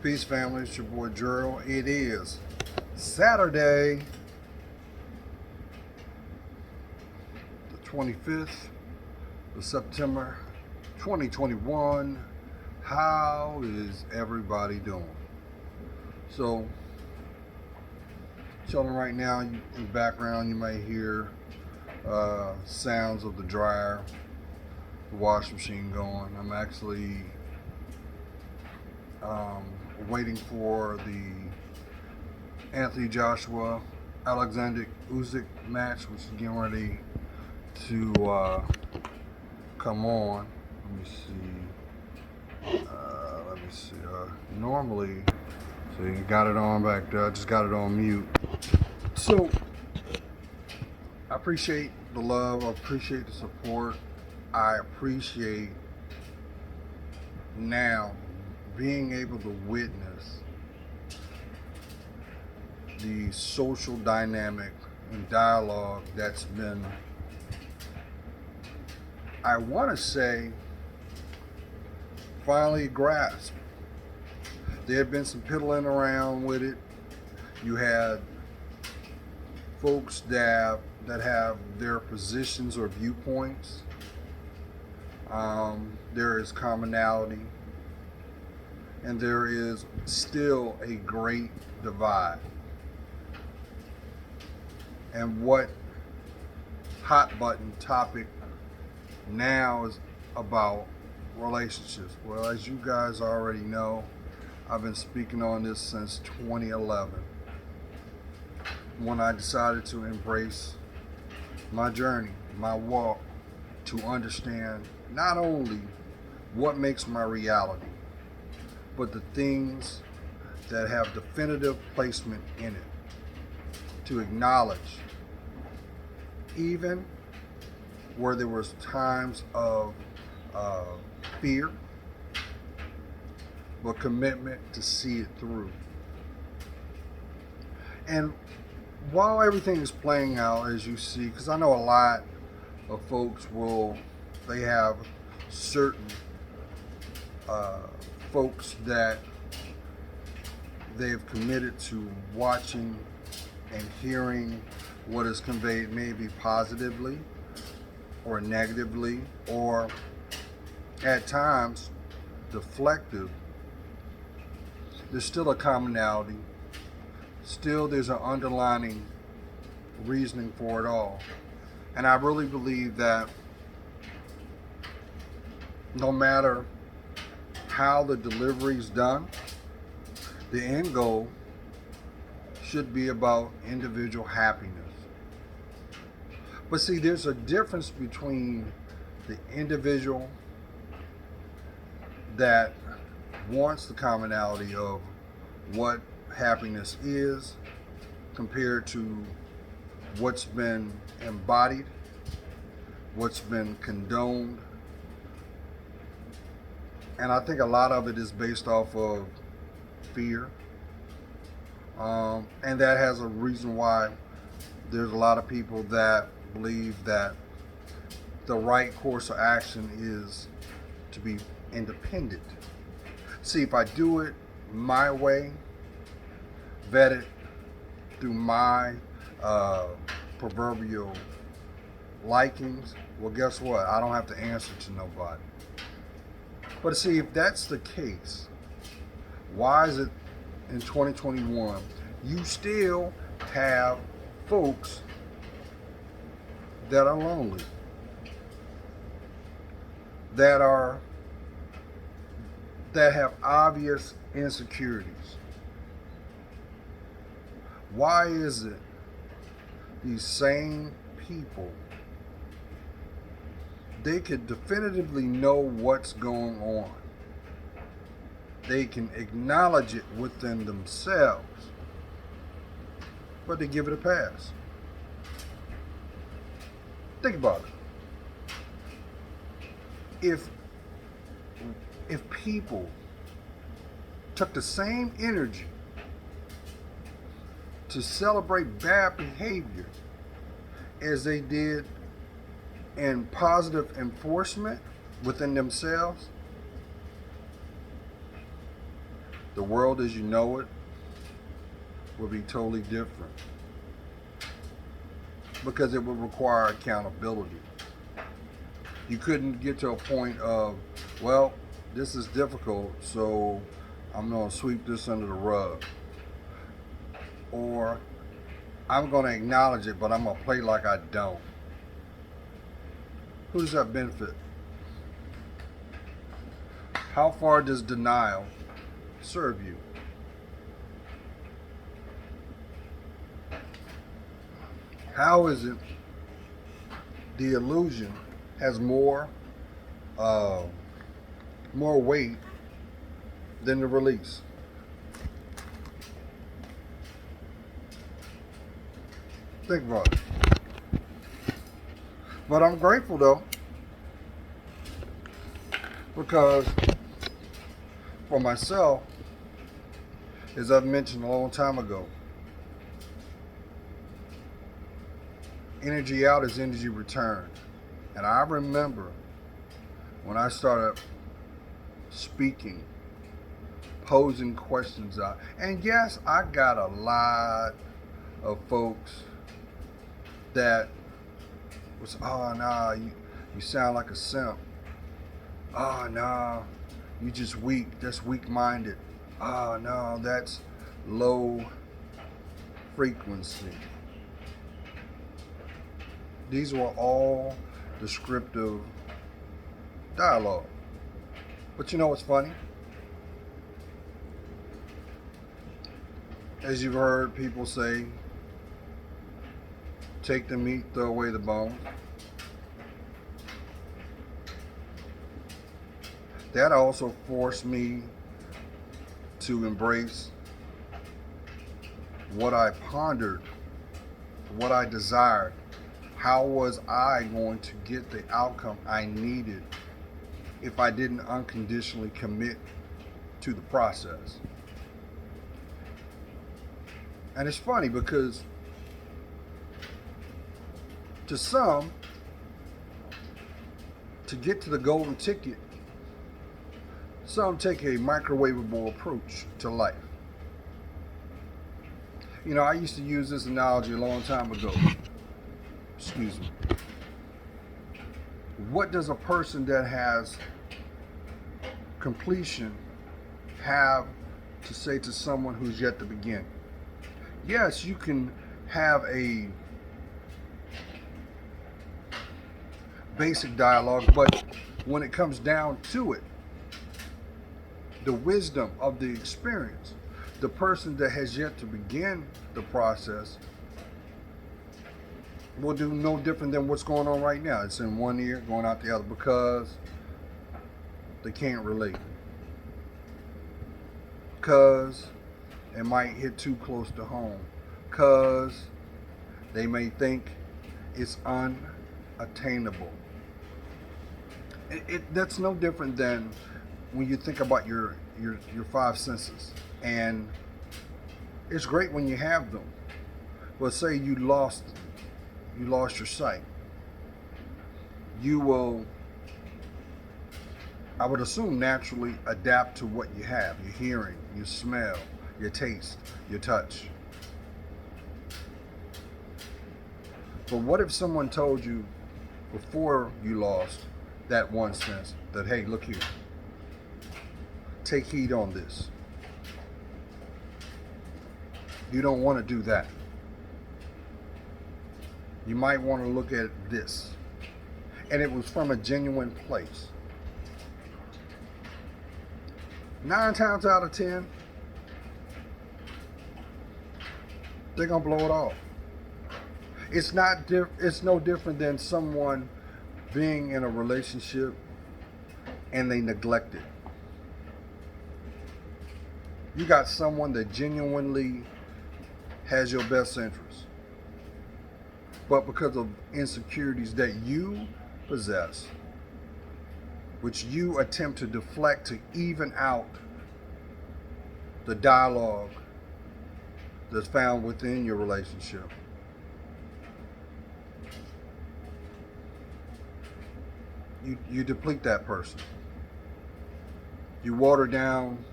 Peace family, it's your boy Gerald. It is Saturday, the 25th of September 2021. How is everybody doing? So, chilling right now. In the background, you may hear sounds of the dryer, the washing machine going. I'm actually waiting for the Anthony Joshua Alexander Usyk match, which is getting ready to come on. Let me see. Normally, so you got it on back there. I just got it on mute. So I appreciate the love. I appreciate the support. I appreciate now being able to witness the social dynamic and dialogue that's been, I want to say, finally grasped. There had been some piddling around with it. You had folks that have their positions or viewpoints. There is commonality, and there is still a great divide. And what hot button topic now is about relationships. Well, as you guys already know, I've been speaking on this since 2011, when I decided to embrace my journey, my walk, to understand not only what makes my reality, but the things that have definitive placement in it. To acknowledge, even where there was times of fear, but commitment to see it through. And while everything is playing out, as you see, because I know a lot of folks they have certain folks that they've committed to watching and hearing what is conveyed, maybe positively or negatively, or at times deflective. There's still a commonality. Still, there's an underlying reasoning for it all. And I really believe that no matter how the delivery is done, the end goal should be about individual happiness. But see, there's a difference between the individual that wants the commonality of what happiness is compared to what's been embodied, what's been condoned. And I think a lot of it is based off of fear. And that has a reason why there's a lot of people that believe that the right course of action is to be independent. See, if I do it my way, vetted through my proverbial likings, well, guess what? I don't have to answer to nobody. But see, if that's the case, why is it in 2021 you still have folks that are lonely, that have obvious insecurities? Why is it these same people, they could definitively know what's going on, they can acknowledge it within themselves, but they give it a pass? Think about it. If people took the same energy to celebrate bad behavior as they did in positive enforcement within themselves, the world as you know it would be totally different, because it would require accountability. You couldn't get to a point of, well, this is difficult, so I'm going to sweep this under the rug. Or I'm going to acknowledge it, but I'm going to play like I don't. Who does that benefit? How far does denial serve you? How is it the illusion has uh, more weight than the release? Think about it. But I'm grateful though, because for myself, as I've mentioned a long time ago, energy out is energy returned. And I remember when I started speaking, posing questions out. And yes, I got a lot of folks that was, oh, nah, you sound like a simp. Oh, nah, you just weak. That's weak-minded. Oh, no, that's low frequency. These were all descriptive dialogue. But you know what's funny? As you've heard people say, take the meat, throw away the bone. That also forced me to embrace what I pondered, what I desired. How was I going to get the outcome I needed if I didn't unconditionally commit to the process? And it's funny because to some, to get to the golden ticket, some take a microwavable approach to life. You know, I used to use this analogy a long time ago. Excuse me. What does a person that has completion have to say to someone who's yet to begin? Yes, you can have a basic dialogue, but when it comes down to it, the wisdom of the experience, the person that has yet to begin the process will do no different than what's going on right now. It's in one ear, going out the other, because they can't relate. Because it might hit too close to home. Because they may think it's unattainable. That's no different than when you think about your five senses. And it's great when you have them. But say you lost your sight. You will, I would assume, naturally adapt to what you have. Your hearing, your smell, your taste, your touch. But what if someone told you before you lost that one sense that, hey, look here, take heed on this. You don't want to do that. You might want to look at this. And it was from a genuine place. 9 times out of 10, they're going to blow it off. It's no different than someone being in a relationship and they neglect it. You got someone that genuinely has your best interest, but because of insecurities that you possess, which you attempt to deflect to even out the dialogue that's found within your relationship, you deplete that person. You water down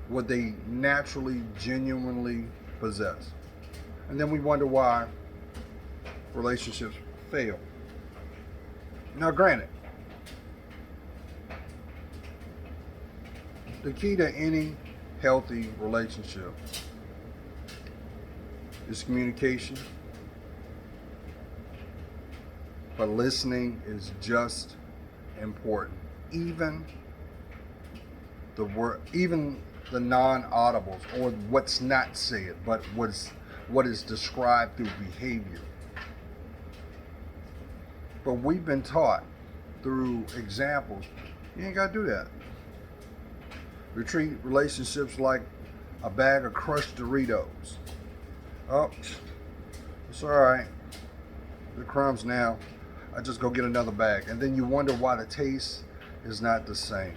what they naturally, genuinely possess. And then we wonder why relationships fail. Now, granted, the key to any healthy relationship is communication, but listening is just important. Even the non-audibles, or what's not said, but what is described through behavior. But we've been taught through examples, you ain't gotta do that. We treat relationships like a bag of crushed Doritos. Oh, it's all right. The crumbs now. I just go get another bag. And then you wonder why the taste is not the same.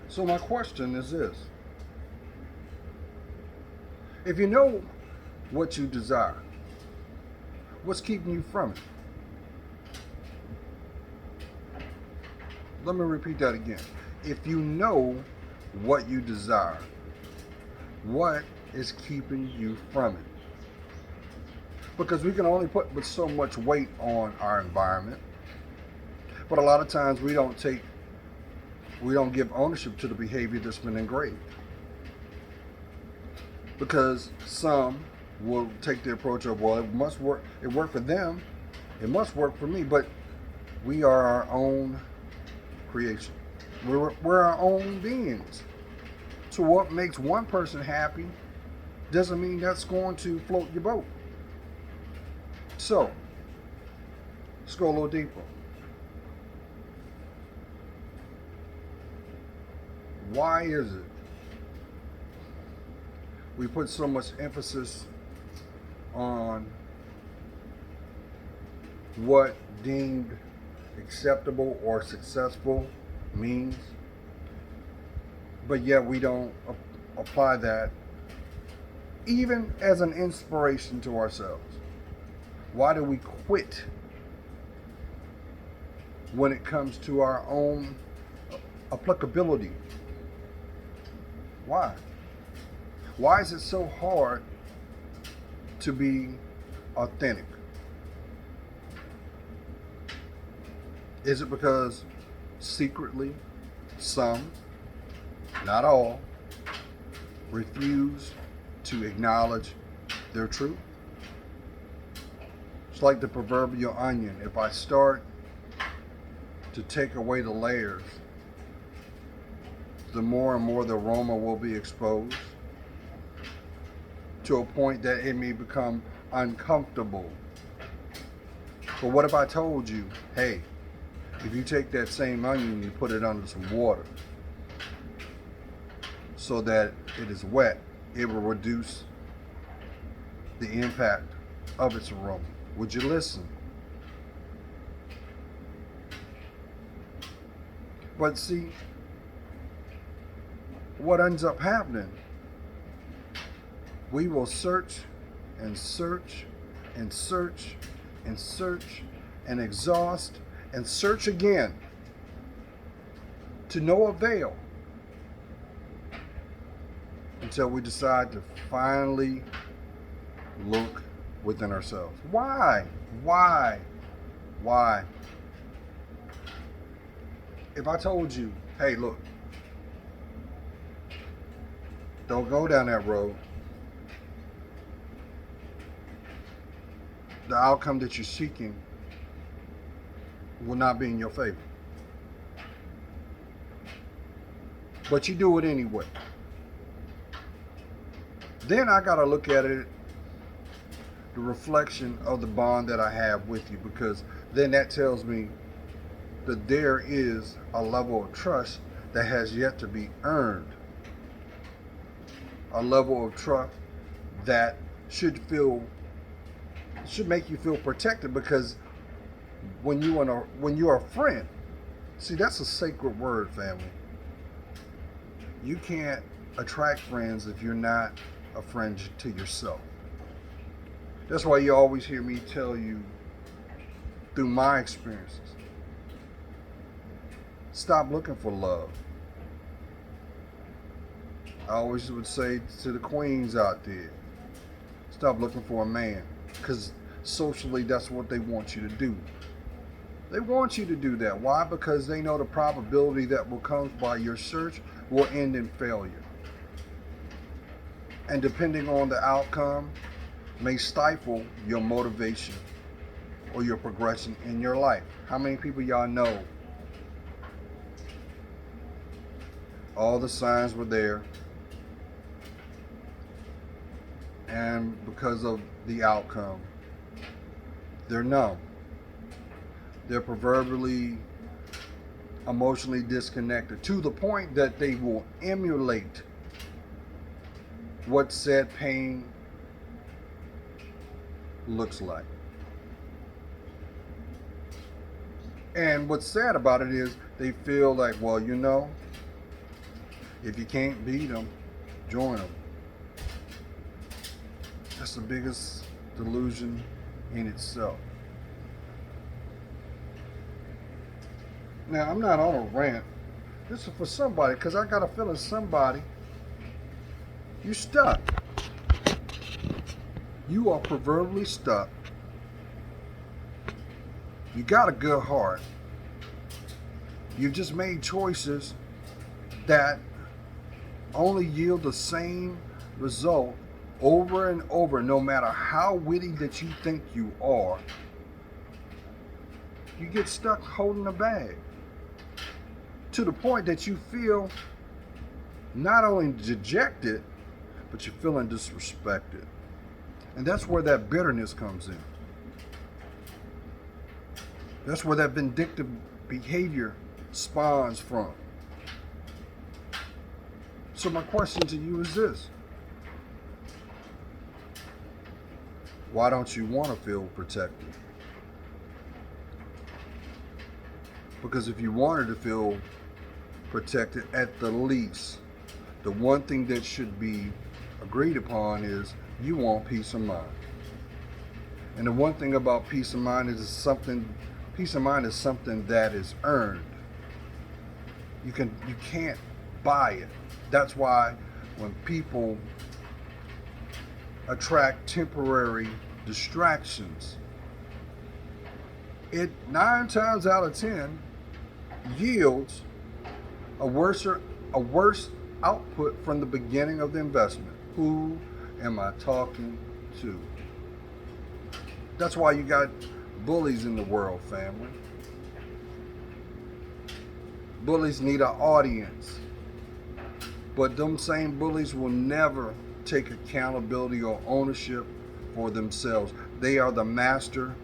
So my question is this. If you know what you desire, what's keeping you from it? Let me repeat that again. If you know what you desire, what is keeping you from it? Because we can only put so much weight on our environment, but a lot of times we don't give ownership to the behavior that's been engraved. Because some will take the approach of, well, it must work. It worked for them. It must work for me. But we are our own creation. We're our own beings. So what makes one person happy doesn't mean that's going to float your boat. So, let's go a little deeper. Why is it we put so much emphasis on what deemed acceptable or successful means, but yet we don't apply that even as an inspiration to ourselves? Why do we quit when it comes to our own applicability? Why? Why is it so hard to be authentic? Is it because secretly some, not all, refuse to acknowledge their truth? It's like the proverbial onion. If I start to take away the layers, the more and more the aroma will be exposed to a point that it may become uncomfortable. But what if I told you, hey, if you take that same onion and you put it under some water so that it is wet, it will reduce the impact of its aroma? Would you listen? But see, what ends up happening, we will search and search and search and search and exhaust and search again to no avail until we decide to finally look within ourselves. Why? If I told you, hey, look, don't go down that road, the outcome that you're seeking will not be in your favor. But you do it anyway. Then I got to look at it, the reflection of the bond that I have with you, because then that tells me that there is a level of trust that has yet to be earned. A level of trust that should make you feel protected, because when you're a friend, see, that's a sacred word, family. You can't attract friends if you're not a friend to yourself. That's why you always hear me tell you, through my experiences, stop looking for love. I always would say to the queens out there, stop looking for a man. Because socially, that's what they want you to do. They want you to do that. Why? Because they know the probability that will come by your search will end in failure. And depending on the outcome, may stifle your motivation or your progression in your life. How many people y'all know all the signs were there, and because of the outcome, they're numb. They're proverbially emotionally disconnected to the point that they will emulate what said pain looks like. And what's sad about it is they feel like, well, you know, if you can't beat them, join them. That's the biggest delusion in itself. Now, I'm not on a rant. This is for somebody, because I got a feeling somebody, you stuck. You are proverbially stuck. You got a good heart. You've just made choices that only yield the same result over and over, no matter how witty that you think you are. You get stuck holding the bag to the point that you feel not only dejected, but you're feeling disrespected. And that's where that bitterness comes in. That's where that vindictive behavior spawns from. So my question to you is this. Why don't you want to feel protected? Because if you wanted to feel protected, at the least, the one thing that should be agreed upon is you want peace of mind. And the one thing about peace of mind is peace of mind is something that is earned. You can't buy it. That's why when people attract temporary distractions, it 9 times out of 10 yields a worse output from the beginning of the investment. Who am I talking to? That's why you got bullies in the world, family. Bullies need an audience. But them same bullies will never take accountability or ownership for themselves. They are the masters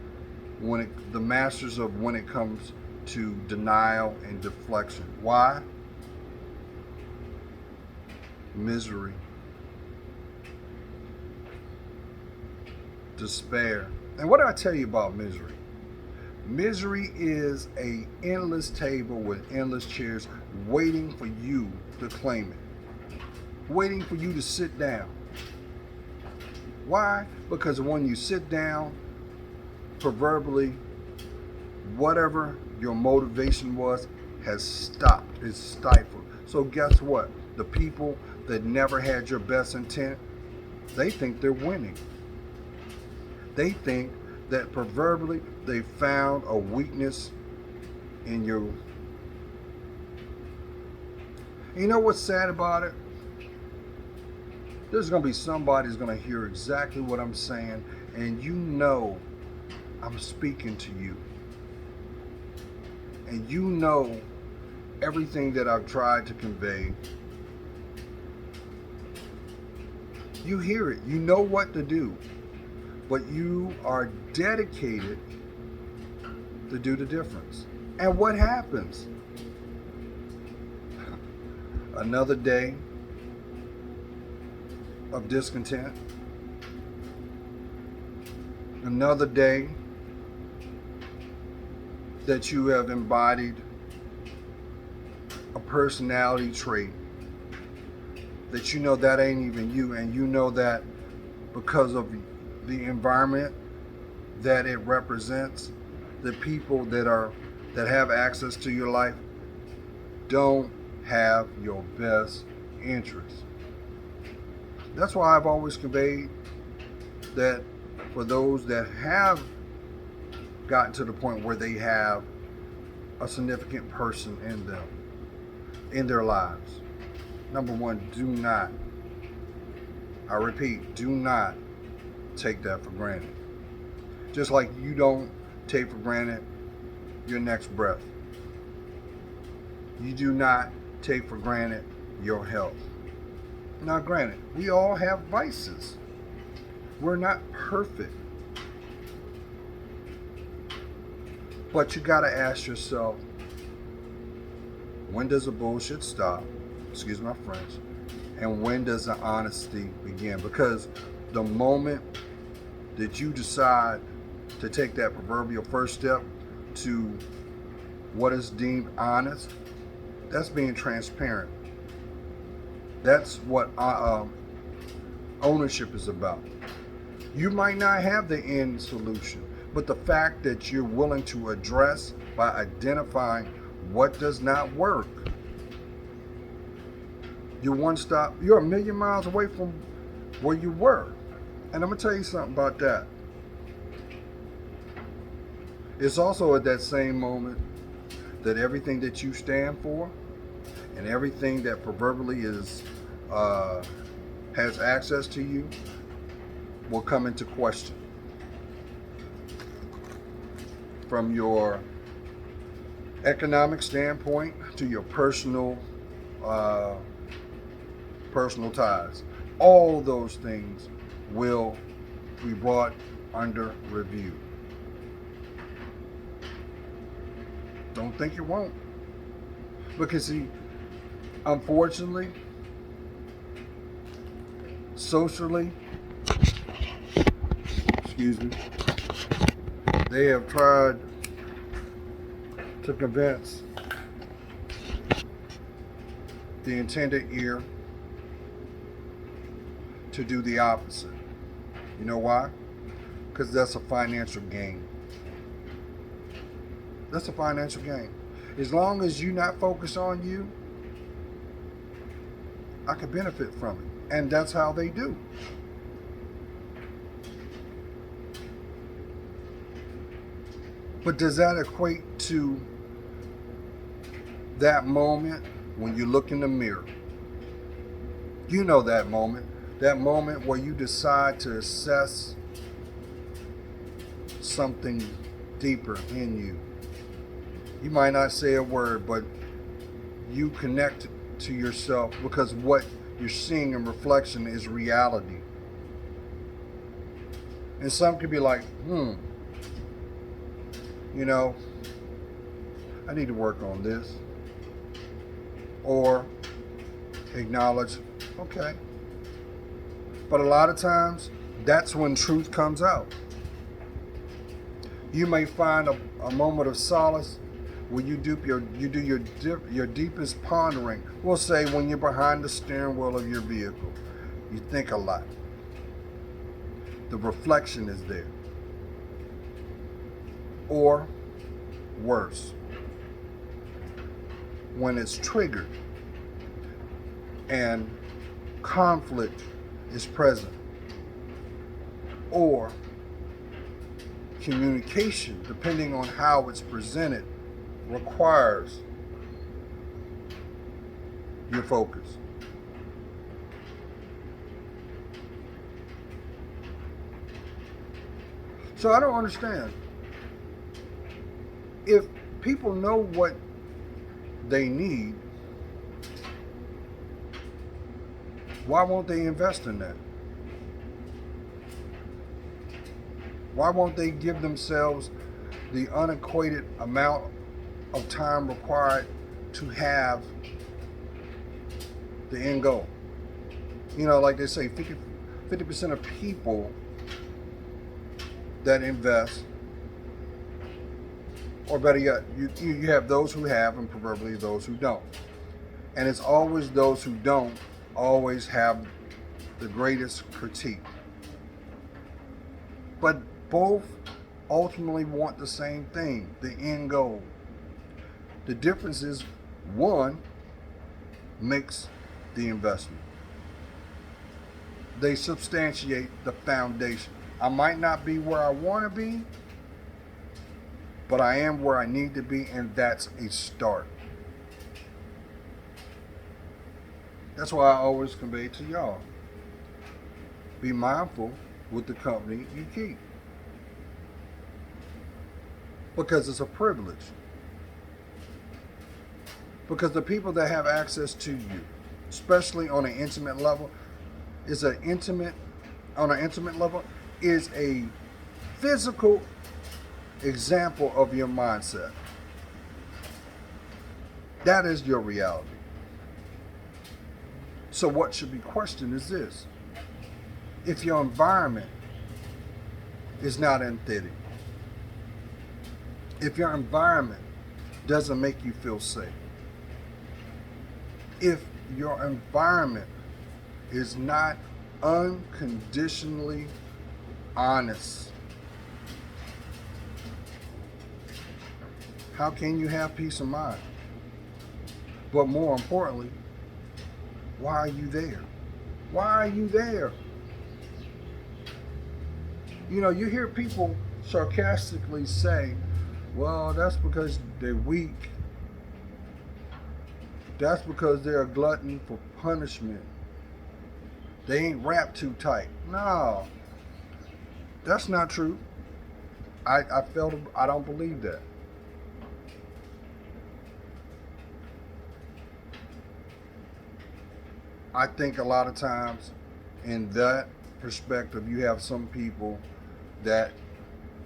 of when it comes to denial and deflection. Why? Misery, despair. And what did I tell you about misery? Misery is an endless table with endless chairs waiting for you to claim it, waiting for you to sit down. Why? Because when you sit down, proverbially, whatever your motivation was has stopped, it's stifled. So guess what? The people that never had your best intent, they think they're winning. They think that proverbially they found a weakness in you. You know what's sad about it? There's going to be somebody who's going to hear exactly what I'm saying, and you know I'm speaking to you. And you know everything that I've tried to convey. You hear it. You know what to do. But you are dedicated to do the difference. And what happens? Another day of discontent. Another day that you have embodied a personality trait that you know that ain't even you, and you know that because of the environment that it represents, the people that have access to your life don't have your best interest. That's why I've always conveyed that for those that have gotten to the point where they have a significant person in them, in their lives, number one, do not, I repeat, do not take that for granted. Just like you don't take for granted your next breath. You do not take for granted your health. Now, granted, we all have vices. We're not perfect. But you got to ask yourself, when does the bullshit stop? Excuse my French. And when does the honesty begin? Because the moment that you decide to take that proverbial first step to what is deemed honest, that's being transparent. That's what ownership is about. You might not have the end solution, but the fact that you're willing to address by identifying what does not work, you're a million miles away from where you were. And I'm gonna tell you something about that. It's also at that same moment that everything that you stand for and everything that proverbially has access to you will come into question. From your economic standpoint to your personal ties, all those things will be brought under review. Don't think it won't. Because see, unfortunately, socially, excuse me, they have tried to convince the intended ear to do the opposite. You know why? Because that's a financial gain. That's a financial gain. As long as you not focus on you, I could benefit from it. And that's how they do. But does that equate to that moment when you look in the mirror? You know that moment where you decide to assess something deeper in you. You might not say a word, but you connect to yourself because what you're seeing in reflection is reality. And some could be like, I need to work on this. Or acknowledge, okay. But a lot of times, that's when truth comes out. You may find a moment of solace when you do your deepest pondering. We'll say when you're behind the steering wheel of your vehicle, you think a lot. The reflection is there. Or worse, when it's triggered and conflict is present, or communication, depending on how it's presented, requires your focus. So I don't understand. If people know what they need, why won't they invest in that? Why won't they give themselves the unequated amount of time required to have the end goal? Like they say, 50% of people that invest, or better yet, you have those who have and proverbially those who don't. And it's always those who don't always have the greatest critique. But both ultimately want the same thing, the end goal. The difference is one makes the investment. they substantiate the foundation. I might not be where I want to be, but I am where I need to be, and that's a start. That's why I always convey to y'all, be mindful with the company you keep, because it's a privilege. Because the people that have access to you, especially on an intimate level, is an intimate on an intimate level is a physical example of your mindset. That is your reality. So what should be questioned is this: if your environment is not empathetic, if your environment doesn't make you feel safe, if your environment is not unconditionally honest, how can you have peace of mind? But more importantly, why are you there? Why are you there? You know, you hear people sarcastically say, well, that's because they're weak. That's because they're a glutton for punishment. They ain't wrapped too tight. No, that's not true. I don't believe that. I think a lot of times in that perspective, you have some people that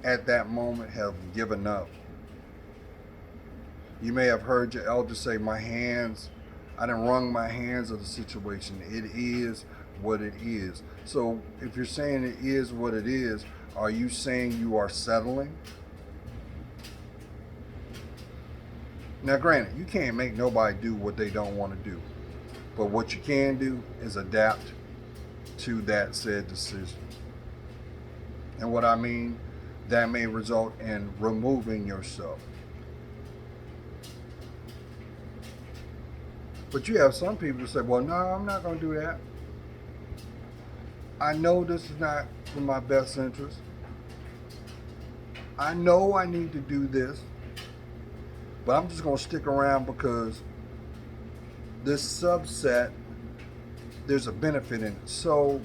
at that moment have given up. You may have heard your elders say, I done wrung my hands of the situation. It is what it is. So if you're saying it is what it is, are you saying you are settling? Now granted, you can't make nobody do what they don't want to do. But what you can do is adapt to that said decision. And what I mean, that may result in removing yourself. But you have some people who say, well, no, I'm not going to do that. I know this is not in my best interest. I know I need to do this, but I'm just going to stick around because this subset, there's a benefit in it. So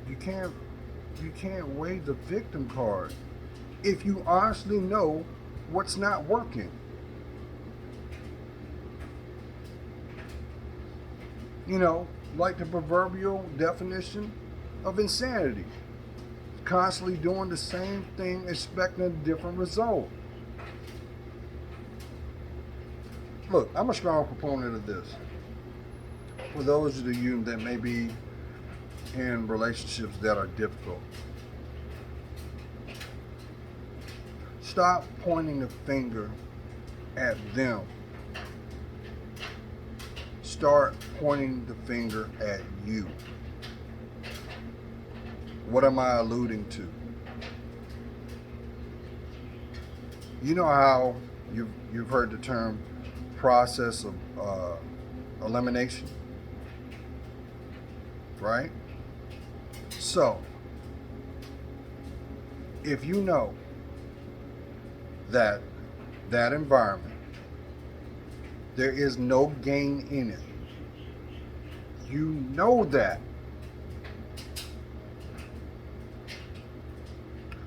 you can't wave the victim card if you honestly know what's not working. You know, like the proverbial definition of insanity. Constantly doing the same thing, expecting a different result. Look, I'm a strong proponent of this. For those of you that may be in relationships that are difficult, stop pointing the finger at them. Start pointing the finger at you. What am I alluding to? You know how you've heard the term process of elimination, right? So, if you know that environment, there is no gain in it, you know that,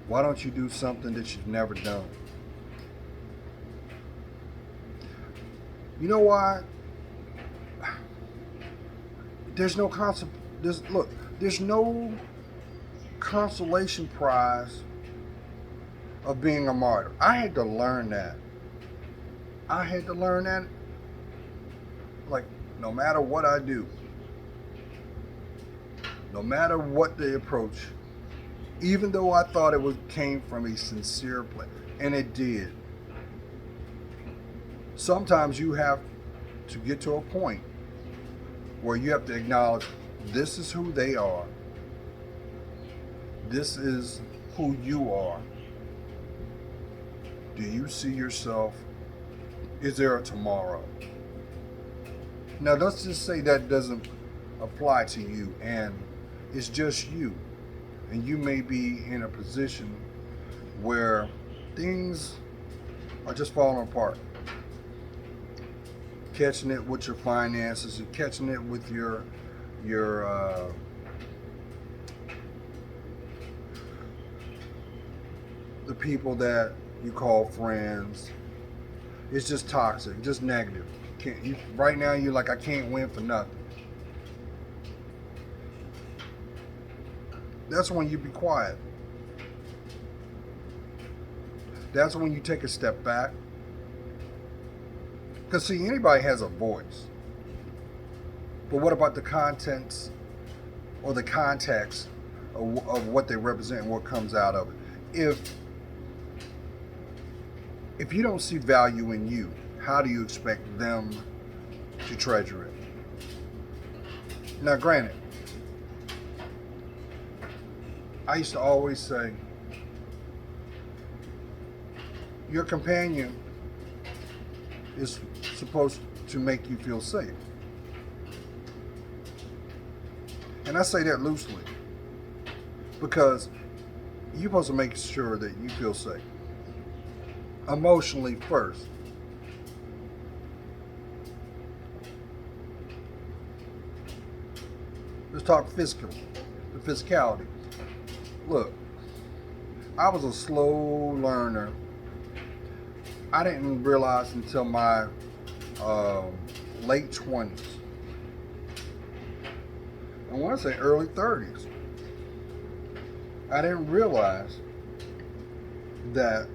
why don't you do something that you've never done? You know why? There's no consolation prize of being a martyr. I had to learn that. Like, no matter what I do, no matter what the approach, even though I thought came from a sincere place, and it did. Sometimes you have to get to a point where you have to acknowledge this is who they are. This is who you are. Do you see yourself? Is there a tomorrow? Now let's just say that doesn't apply to you, and it's just you. And you may be in a position where things are just falling apart. Catching it with your finances, you're catching it with your the people that you call friends. It's just toxic, just negative. Right now you're like, I can't win for nothing. That's when you be quiet. That's when you take a step back. Because see, anybody has a voice. But what about the contents or the context of what they represent and what comes out of it? If you don't see value in you, how do you expect them to treasure it? Now, granted, I used to always say, your companion is supposed to make you feel safe. And I say that loosely because you're supposed to make sure that you feel safe. Emotionally first. Let's talk physical, the physicality. Look, I was a slow learner. I didn't realize until my late 20s. I want to say early 30s. I didn't realize that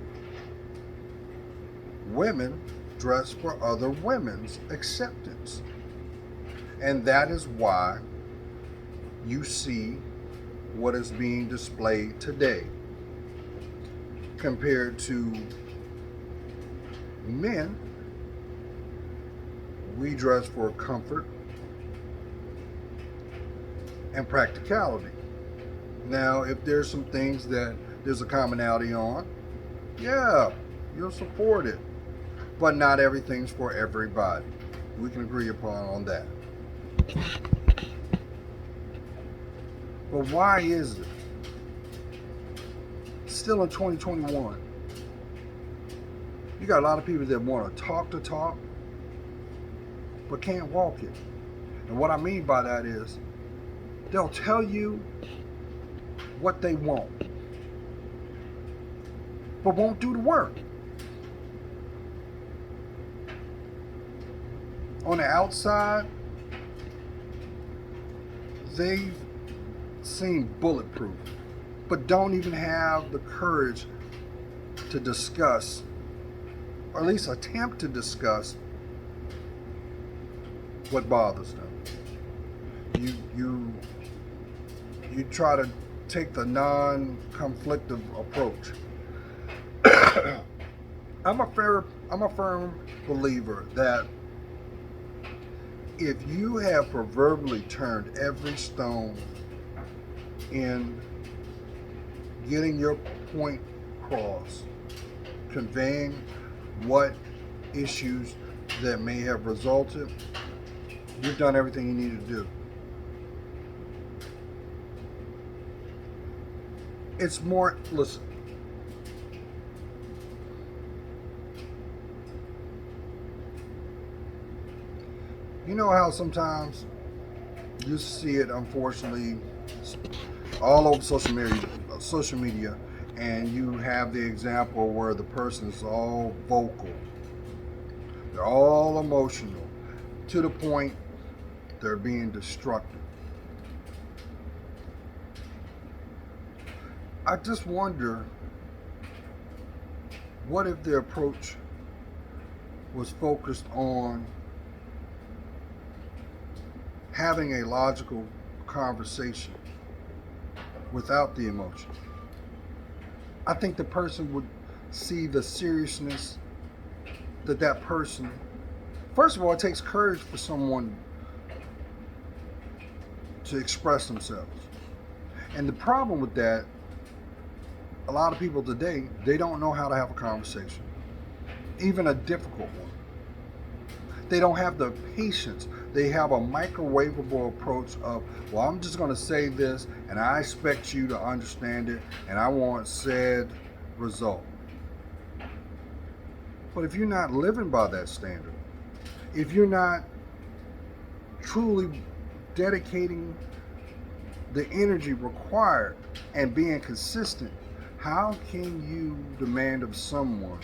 women dress for other women's acceptance. And that is why you see what is being displayed today compared to men. We dress for comfort and practicality. Now, if there's some things that there's a commonality on, yeah, you'll support it. But not everything's for everybody. We can agree upon on that. But why is it still in 2021? You got a lot of people that want to talk the talk, but can't walk it. And what I mean by that is, they'll tell you what they want, but won't do the work. On the outside, they seem bulletproof, but don't even have the courage to discuss, or at least attempt to discuss, what bothers them. You try to take the non-conflictive approach. I'm a firm believer that if you have proverbially turned every stone in getting your point across, conveying what issues that may have resulted, you've done everything you need to do. It's more, listen, you know how sometimes you see it, unfortunately, all over social media, and you have the example where the person is all vocal, they're all emotional, to the point they're being destructive. I just wonder, what if the approach was focused on having a logical conversation without the emotion? I think the person would see the seriousness that person, first of all, it takes courage for someone to express themselves. And the problem with that, a lot of people today, they don't know how to have a conversation, even a difficult one. They don't have the patience, They have a microwavable approach of, well, I'm just going to say this and I expect you to understand it and I want said result. But if you're not living by that standard, if you're not truly dedicating the energy required and being consistent, how can you demand of someone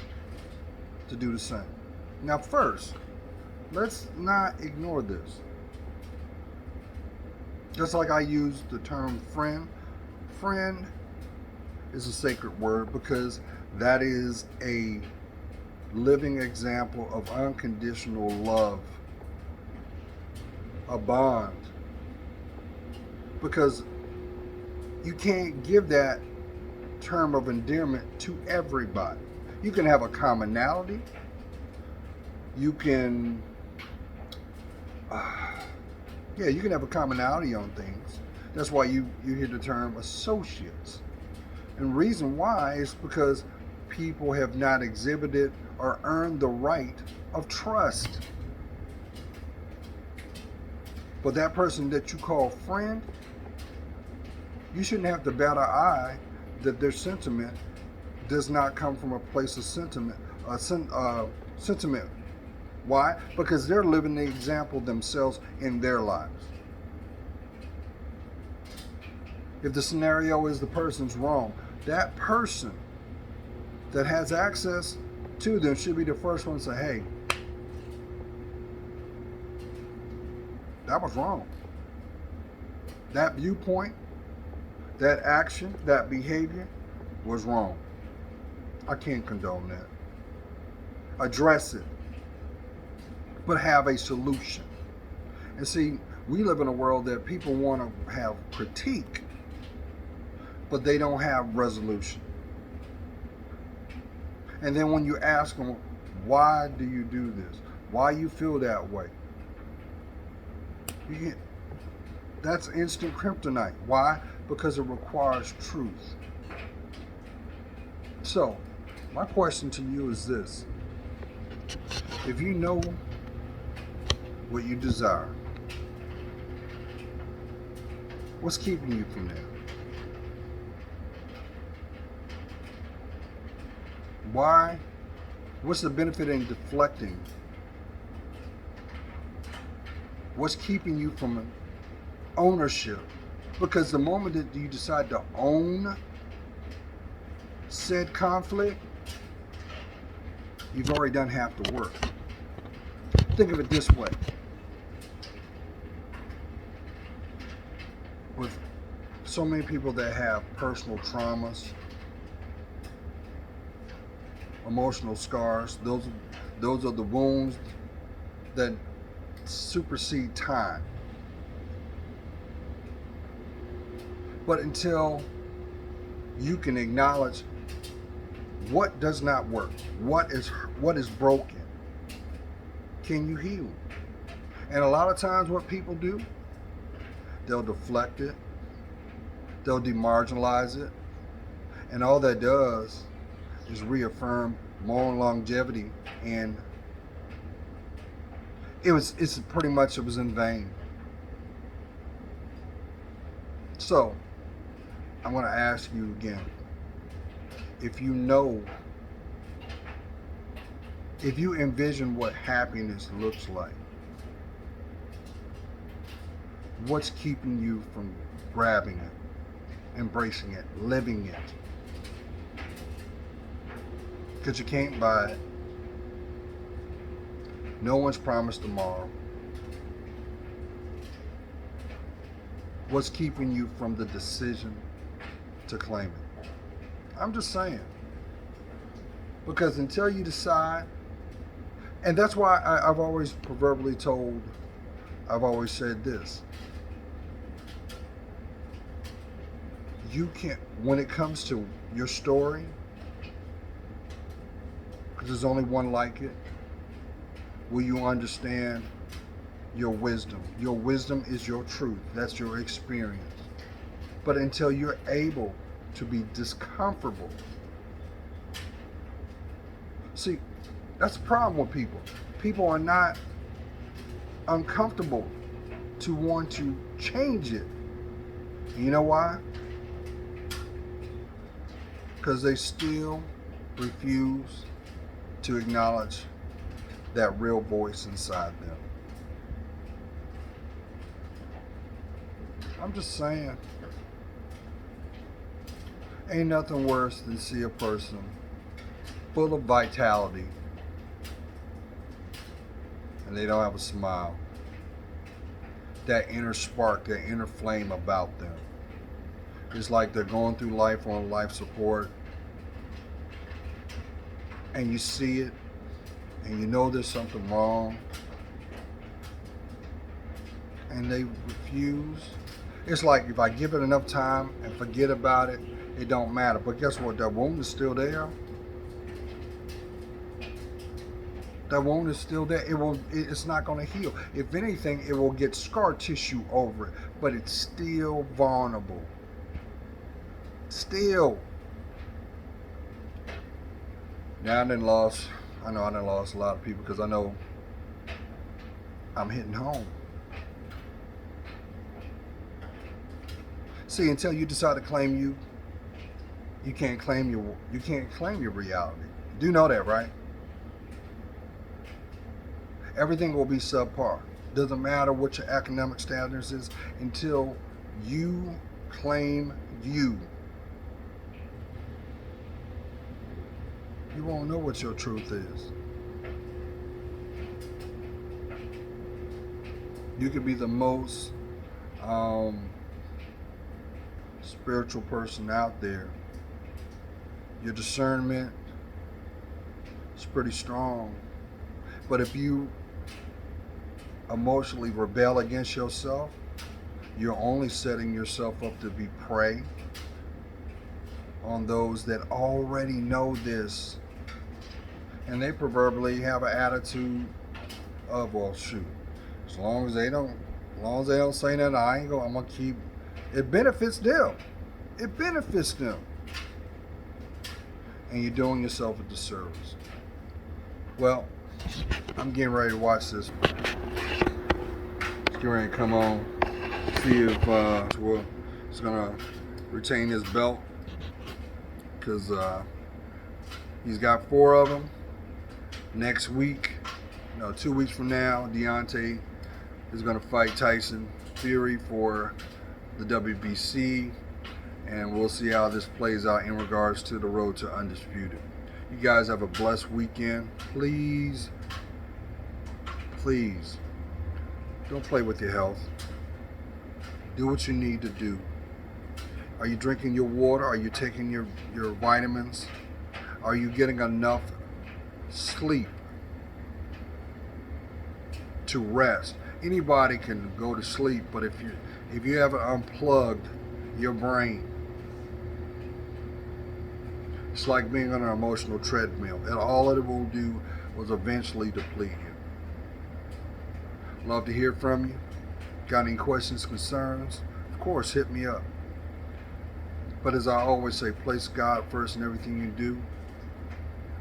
to do the same? Now, first, let's not ignore this. Just like I use the term friend, friend is a sacred word because that is a living example of unconditional love, a bond. Because you can't give that term of endearment to everybody. You can have a commonality. You can, you can have a commonality on things. That's why you hear the term associates. And the reason why is because people have not exhibited or earned the right of trust. But that person that you call friend, you shouldn't have to bat an eye that their sentiment does not come from a place of sentiment. Sentiment. Why? Because they're living the example themselves in their lives. If the scenario is the person's wrong, that person that has access to them should be the first one to say, hey, that was wrong. That viewpoint, that action, that behavior was wrong. I can't condone that. Address it, but have a solution. And see, we live in a world that people want to have critique, but they don't have resolution. And then when you ask them, why do you do this? Why you feel that way? That's instant kryptonite. Why? Because it requires truth. So, my question to you is this. If you know what you desire, what's keeping you from that? Why? What's the benefit in deflecting? What's keeping you from ownership? Because the moment that you decide to own said conflict, you've already done half the work. Think of it this way. With so many people that have personal traumas, emotional scars, those are the wounds that supersede time. But until you can acknowledge what does not work, what is broken, can you heal? And a lot of times what people do, they'll deflect it, they'll demarginalize it, and all that does is reaffirm more longevity, and it was in vain. So I want to ask you again, if you envision what happiness looks like, what's keeping you from grabbing it, embracing it, living it? Because you can't buy it. No one's promised tomorrow. What's keeping you from the decision to claim it? I'm just saying. Because until you decide, and that's why I've always said this. You can't, when it comes to your story, because there's only one like it, will you understand your wisdom? Your wisdom is your truth. That's your experience. But until you're able to be discomfortable. See, that's the problem with people. People are not uncomfortable to want to change it. And you know why? Because they still refuse to acknowledge that real voice inside them. I'm just saying, ain't nothing worse than see a person full of vitality and they don't have a smile. That inner spark, that inner flame about them. It's like they're going through life on life support, and you see it, and you know there's something wrong, and they refuse. It's like if I give it enough time and forget about it, it don't matter. But guess what? That wound is still there. That wound is still there. It's not going to heal. If anything, it will get scar tissue over it, but it's still vulnerable. Still. Now I done lost a lot of people because I know I'm hitting home. See, until you decide to claim you can't claim your reality. You do know that, right? Everything will be subpar. Doesn't matter what your academic standards is until you claim you. You won't know what your truth is. You could be the most spiritual person out there. Your discernment is pretty strong. But if you emotionally rebel against yourself, you're only setting yourself up to be prey on those that already know this. And they proverbially have an attitude of, well, shoot, as long as they don't say nothing, I'm gonna keep. It benefits them. It benefits them. And you're doing yourself a disservice. Well, I'm getting ready to watch this. Let's get ready to come on. See if it's gonna retain his belt, because he's got 4 of them. Next week, 2 weeks from now, Deontay is gonna fight Tyson Fury for the WBC, and we'll see how this plays out in regards to the road to undisputed. You guys have a blessed weekend. Please don't play with your health. Do what you need to do. Are you drinking your water? Are you taking your vitamins? Are you getting enough sleep to rest? Anybody can go to sleep, but if you haven't unplugged your brain, it's like being on an emotional treadmill, and all it will do was eventually deplete you. Love to hear from you. Got any questions, concerns? Of course, hit me up. But as I always say, place God first in everything you do.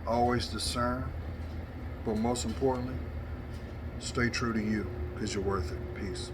Always discern. But most importantly, stay true to you, because you're worth it. Peace.